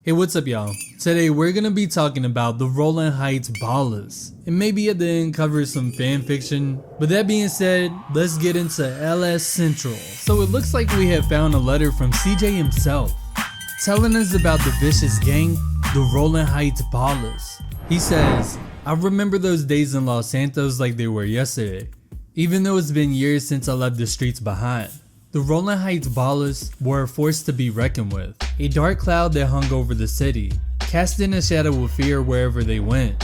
Hey, what's up y'all? Today we're gonna be talking about the Rollin Heights Ballas, and maybe at the end cover some fan fiction. But that being said, let's get into LS Central. So it looks like we have found a letter from CJ himself, telling us about the vicious gang, the Rollin Heights Ballas. He says, I remember those days in Los Santos like they were yesterday, even though it's been years since I left the streets behind. The Rollin Heights Ballas were a force to be reckoned with, a dark cloud that hung over the city, casting a shadow of fear wherever they went.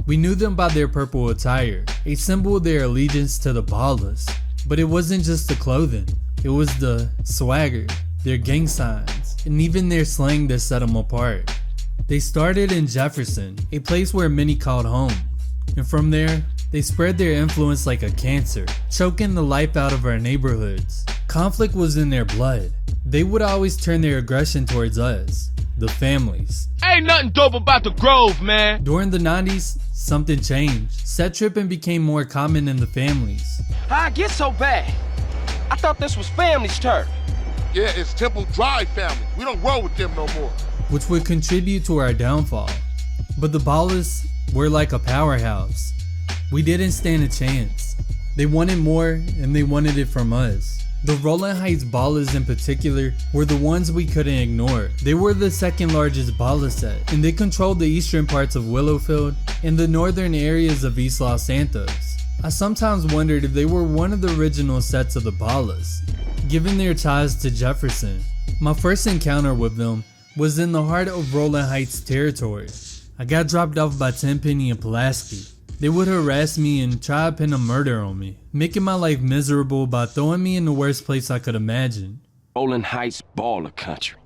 We knew them by their purple attire, a symbol of their allegiance to the Ballas. But it wasn't just the clothing, it was the swagger, their gang signs, and even their slang that set them apart. They started in Jefferson, a place where many called home, and from there, they spread their influence like a cancer, choking the life out of our neighborhoods. Conflict was in their blood. They would always turn their aggression towards us, the families. Ain't nothing dope about the Grove, man. During the 90s, something changed. Set tripping became more common in the families. How'd it get so bad? I thought this was family's turf. Yeah, it's Temple Drive family. We don't roll with them no more. Which would contribute to our downfall. But the Ballas were like a powerhouse. We didn't stand a chance. They wanted more, and they wanted it from us. The Rollin Heights Ballas in particular were the ones we couldn't ignore. They were the second largest Balla set, and they controlled the eastern parts of Willowfield and the northern areas of East Los Santos. I sometimes wondered if they were one of the original sets of the Ballas, given their ties to Jefferson. My first encounter with them was in the heart of Rollin Heights territory. I got dropped off by Tenpenny and Pulaski. They would harass me and try to pin a murder on me, making my life miserable by throwing me in the worst place I could imagine. Rollin Heights baller country.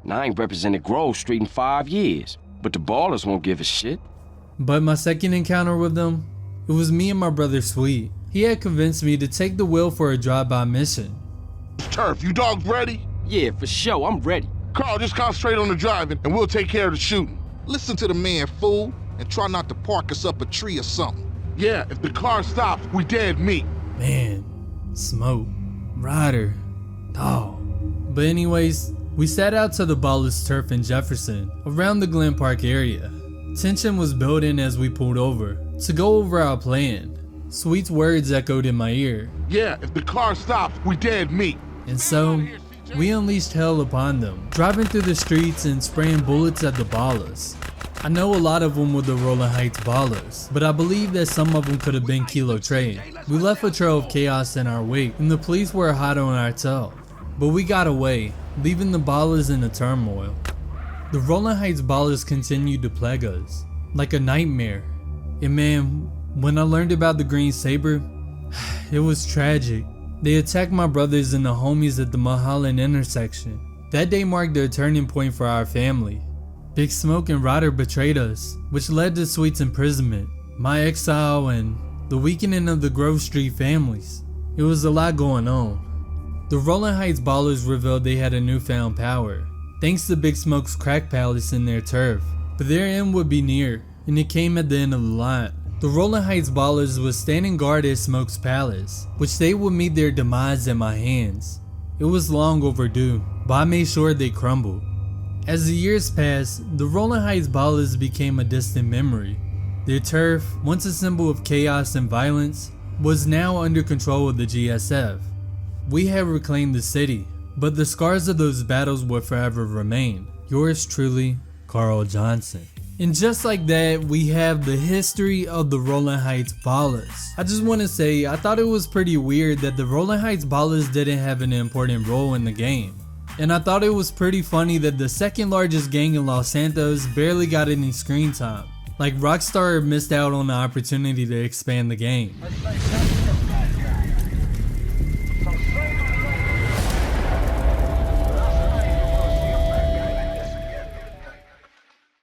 Now I ain't represented Grove Street in 5 years, but the Ballas won't give a shit. But my second encounter with them, it was me and my brother Sweet. He had convinced me to take the wheel for a drive-by mission. Turf, you dogs ready? Yeah, for sure, I'm ready. Carl, just concentrate on the driving and we'll take care of the shooting. Listen to the man, fool, and try not to park us up a tree or something. Yeah, if the car stops, we dead meat. Man, smoke, rider, dog. But anyways, we set out to the Ballas turf in Jefferson, around the Glen Park area. Tension was building as we pulled over, to go over our plan. Sweet's words echoed in my ear. Yeah, if the car stops, we dead meat. And so, we unleashed hell upon them, driving through the streets and spraying bullets at the Ballas. I know a lot of them were the Rollin Heights Ballas, but I believe that some of them could have been Kilo Trade. We left a trail of chaos in our wake, and the police were hot on our tail. But we got away, leaving the Ballas in a turmoil. The Rollin Heights Ballas continued to plague us, like a nightmare. And man, when I learned about the Green Saber, it was tragic. They attacked my brothers and the homies at the Mulholland intersection. That day marked a turning point for our family. Big Smoke and Ryder betrayed us, which led to Sweet's imprisonment, my exile, and the weakening of the Grove Street families. It was a lot going on. The Rollin Heights Ballas revealed they had a newfound power, thanks to Big Smoke's crack palace in their turf. But their end would be near, and it came at the end of the line. The Rollin Heights Ballas was standing guard at Smoke's palace, which they would meet their demise at my hands. It was long overdue, but I made sure they crumbled. As the years passed, the Rollin Heights Ballas became a distant memory. Their turf, once a symbol of chaos and violence, was now under control of the GSF. We had reclaimed the city, but the scars of those battles would forever remain. Yours truly, Carl Johnson. And just like that, we have the history of the Rollin Heights Ballas. I just want to say, I thought it was pretty weird that the Rollin Heights Ballas didn't have an important role in the game. And I thought it was pretty funny that the second largest gang in Los Santos barely got any screen time. Like Rockstar missed out on the opportunity to expand the game.